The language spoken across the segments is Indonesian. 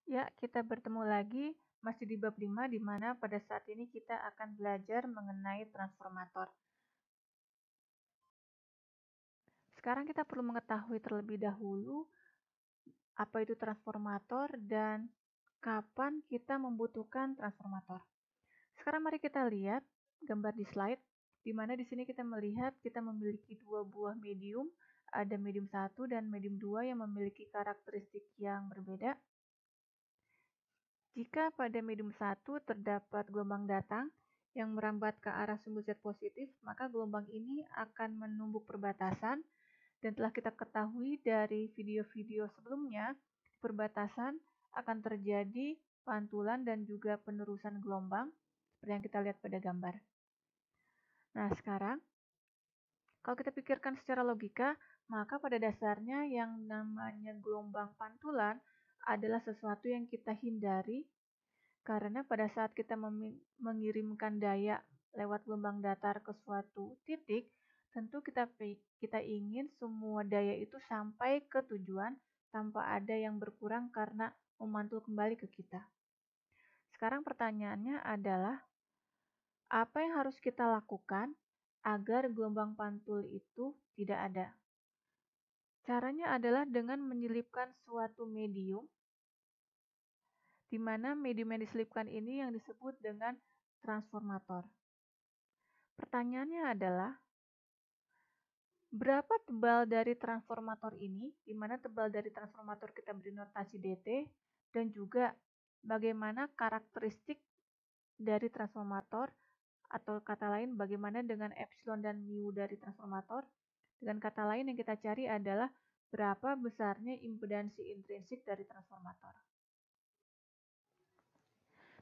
Ya, kita bertemu lagi masih di bab 5 di mana pada saat ini kita akan belajar mengenai transformator. Sekarang kita perlu mengetahui terlebih dahulu apa itu transformator dan kapan kita membutuhkan transformator. Sekarang mari kita lihat gambar di slide, di mana di sini kita melihat kita memiliki dua buah medium, ada medium 1 dan medium 2 yang memiliki karakteristik yang berbeda. Jika pada medium 1 terdapat gelombang datang yang merambat ke arah sumbu Z positif, maka gelombang ini akan menumbuk perbatasan, dan telah kita ketahui dari video-video sebelumnya, perbatasan akan terjadi pantulan dan juga penerusan gelombang, seperti yang kita lihat pada gambar. Nah, sekarang, kalau kita pikirkan secara logika, maka pada dasarnya yang namanya gelombang pantulan adalah sesuatu yang kita hindari, karena pada saat kita mengirimkan daya lewat gelombang datar ke suatu titik, tentu kita ingin semua daya itu sampai ke tujuan tanpa ada yang berkurang karena memantul kembali ke kita. Sekarang pertanyaannya adalah, apa yang harus kita lakukan agar gelombang pantul itu tidak ada? Caranya adalah dengan menyelipkan suatu medium, di mana medium yang diselipkan ini yang disebut dengan transformator. Pertanyaannya adalah, berapa tebal dari transformator ini, di mana tebal dari transformator kita beri notasi dt, dan juga bagaimana karakteristik dari transformator, atau kata lain bagaimana dengan epsilon dan mu dari transformator. Dengan kata lain yang kita cari adalah berapa besarnya impedansi intrinsik dari transformator.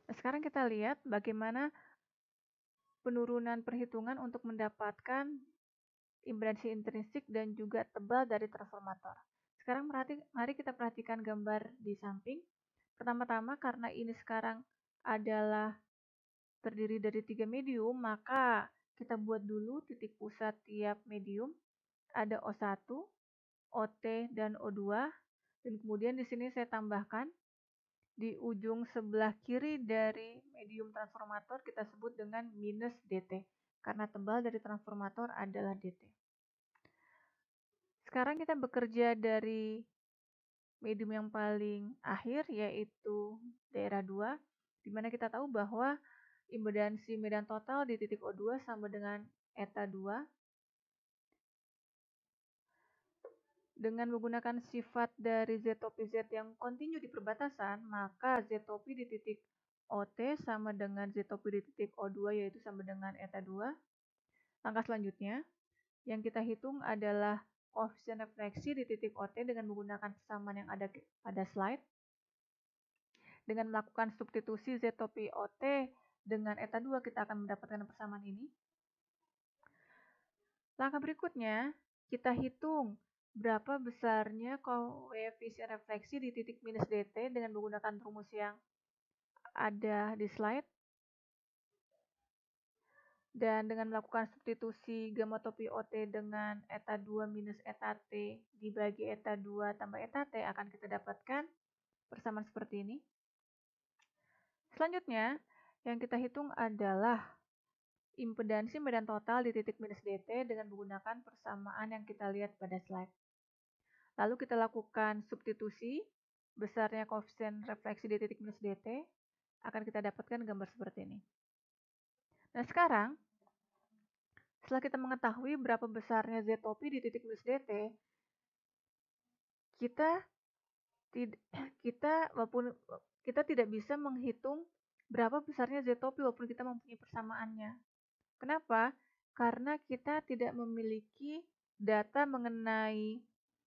Nah, sekarang kita lihat bagaimana penurunan perhitungan untuk mendapatkan impedansi intrinsik dan juga tebal dari transformator. Sekarang mari kita perhatikan gambar di samping. Pertama-tama, karena ini sekarang adalah terdiri dari 3 medium, maka kita buat dulu titik pusat tiap medium. Ada O1, OT, dan O2. Dan kemudian di sini saya tambahkan di ujung sebelah kiri dari medium transformator kita sebut dengan minus dt, karena tebal dari transformator adalah dt. Sekarang kita bekerja dari medium yang paling akhir, yaitu daerah 2, di mana kita tahu bahwa impedansi medan total di titik O2 sama dengan eta 2. Dengan menggunakan sifat dari Z-topi Z yang kontinu di perbatasan, maka Z-topi di titik OT sama dengan Z-topi di titik O2, yaitu sama dengan eta 2. Langkah selanjutnya, yang kita hitung adalah koefisien refleksi di titik OT dengan menggunakan persamaan yang ada pada slide. Dengan melakukan substitusi Z-topi OT dengan eta 2, kita akan mendapatkan persamaan ini. Langkah berikutnya, kita hitung berapa besarnya koefisien refleksi di titik minus dt dengan menggunakan rumus yang ada di slide. Dan dengan melakukan substitusi gamma topi OT dengan eta 2 minus eta T dibagi eta 2 tambah eta T, akan kita dapatkan persamaan seperti ini. Selanjutnya, yang kita hitung adalah impedansi medan total di titik minus dt dengan menggunakan persamaan yang kita lihat pada slide. Lalu kita lakukan substitusi besarnya koefisien refleksi di titik minus dt, akan kita dapatkan gambar seperti ini. Nah, sekarang setelah kita mengetahui berapa besarnya Z-topi di titik minus dt, kita tidak bisa menghitung berapa besarnya Z-topi walaupun kita mempunyai persamaannya. Kenapa? Karena kita tidak memiliki data mengenai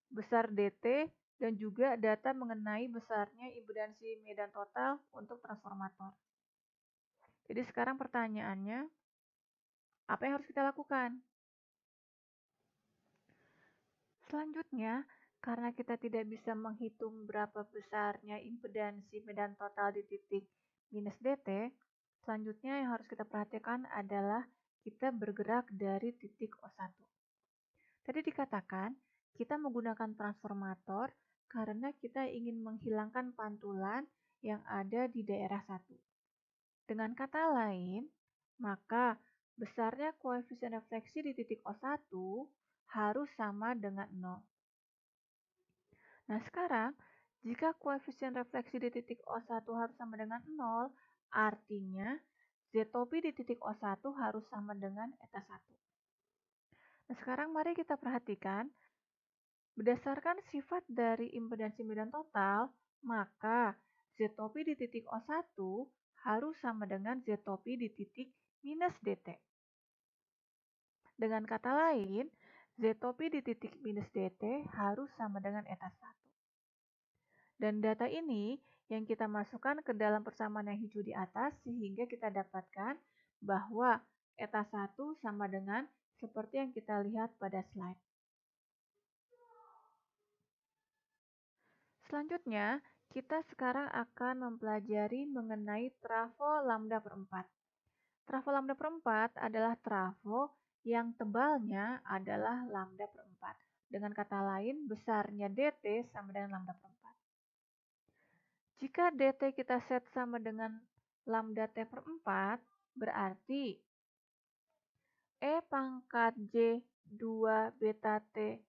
besar dt dan juga data mengenai besarnya impedansi medan total untuk transformator. Jadi sekarang pertanyaannya, apa yang harus kita lakukan? Selanjutnya, karena kita tidak bisa menghitung berapa besarnya impedansi medan total di titik minus dt, selanjutnya yang harus kita perhatikan adalah kita bergerak dari titik O1. Tadi dikatakan, kita menggunakan transformator karena kita ingin menghilangkan pantulan yang ada di daerah 1. Dengan kata lain, maka besarnya koefisien refleksi di titik O1 harus sama dengan 0. Nah, sekarang jika koefisien refleksi di titik O1 harus sama dengan 0, artinya Z-topi di titik O1 harus sama dengan eta 1. Nah, sekarang mari kita perhatikan, berdasarkan sifat dari impedansi medan total, maka Z-topi di titik O1 harus sama dengan Z-topi di titik minus DT. Dengan kata lain, Z-topi di titik minus DT harus sama dengan eta 1. Dan data ini yang kita masukkan ke dalam persamaan yang hijau di atas sehingga kita dapatkan bahwa eta 1 sama dengan seperti yang kita lihat pada slide. Selanjutnya, kita sekarang akan mempelajari mengenai trafo lambda per 4. Trafo lambda per 4 adalah trafo yang tebalnya adalah lambda per 4. Dengan kata lain, besarnya DT sama dengan lambda per 4. Jika DT kita set sama dengan lambda T per 4, berarti E pangkat J 2 beta T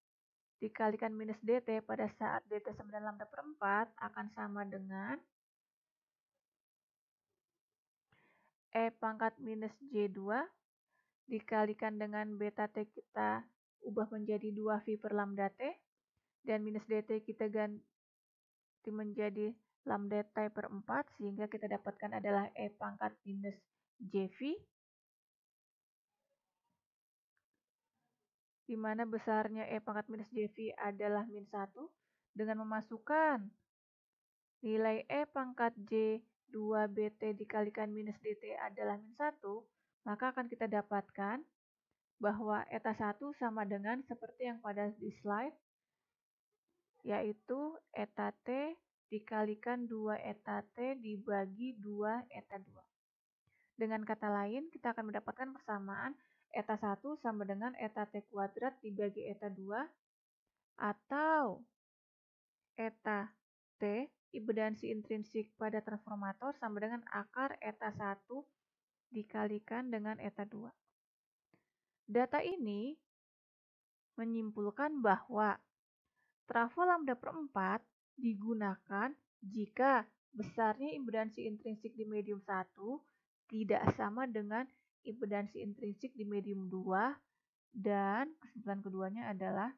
dikalikan minus DT pada saat DT sama dengan lambda per 4 akan sama dengan E pangkat minus J2 dikalikan dengan beta T kita ubah menjadi 2V per lambda T, dan minus DT kita ganti menjadi lambda T per 4, sehingga kita dapatkan adalah E pangkat minus JV, di mana besarnya E pangkat minus JV adalah min 1. Dengan memasukkan nilai E pangkat J2 BT dikalikan minus DT adalah min 1, maka akan kita dapatkan bahwa eta 1 sama dengan seperti yang pada di slide, yaitu eta T dikalikan 2 eta T dibagi 2 eta 2. Dengan kata lain, kita akan mendapatkan persamaan eta 1 sama dengan eta T kuadrat dibagi eta 2, atau eta T impedansi intrinsik pada transformator sama dengan akar eta 1 dikalikan dengan eta 2. Data ini menyimpulkan bahwa trafo lambda per 4 digunakan jika besarnya impedansi intrinsik di medium 1 tidak sama dengan impedansi intrinsik di medium 2, dan kesimpulan keduanya adalah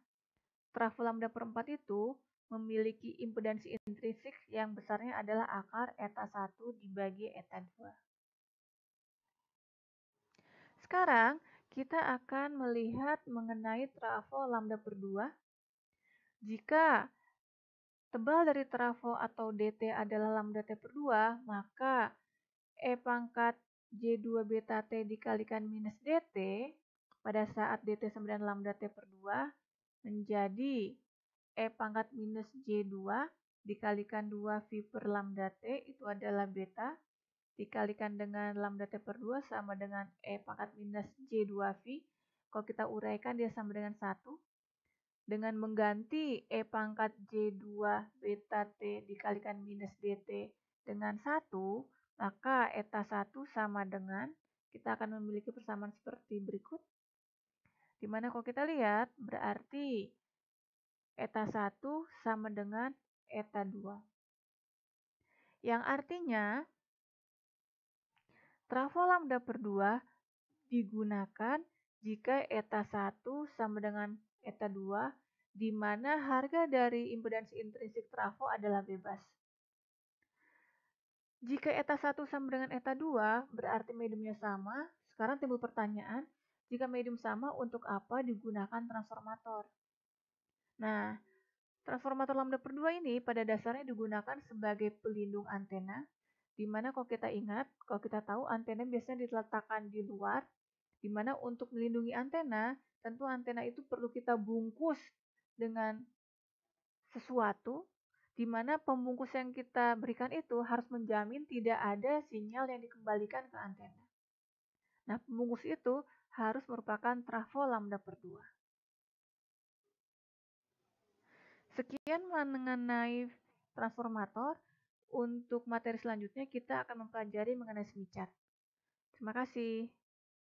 trafo lambda per 4 itu memiliki impedansi intrinsik yang besarnya adalah akar eta 1 dibagi eta 2. Sekarang kita akan melihat mengenai trafo lambda per 2. Jika tebal dari trafo atau DT adalah lambda T per 2, maka E pangkat J2 beta T dikalikan minus DT pada saat DT sama dengan lambda T per 2 menjadi E pangkat minus J2 dikalikan 2V per lambda T, itu adalah beta, dikalikan dengan lambda T per 2 sama dengan E pangkat minus J2V. Kalau kita uraikan dia sama dengan 1. Dengan mengganti E pangkat J2 beta T dikalikan minus DT dengan 1, maka eta 1 sama dengan, kita akan memiliki persamaan seperti berikut. Dimana kalau kita lihat, berarti eta 1 sama dengan eta 2. Yang artinya, trafo lambda per 2 digunakan jika eta 1 sama dengan eta 2, di mana harga dari impedansi intrinsik trafo adalah bebas. Jika eta 1 sama dengan eta 2, berarti mediumnya sama. Sekarang timbul pertanyaan, jika medium sama, untuk apa digunakan transformator? Nah, transformator lambda per 2 ini pada dasarnya digunakan sebagai pelindung antena, di mana kalau kita ingat, kalau kita tahu antena biasanya diletakkan di luar, di mana untuk melindungi antena, tentu antena itu perlu kita bungkus dengan sesuatu, di mana pembungkus yang kita berikan itu harus menjamin tidak ada sinyal yang dikembalikan ke antena. Nah, pembungkus itu harus merupakan trafo lambda per 2. Sekian mengenai transformator. Untuk materi selanjutnya kita akan mempelajari mengenai semicat. Terima kasih.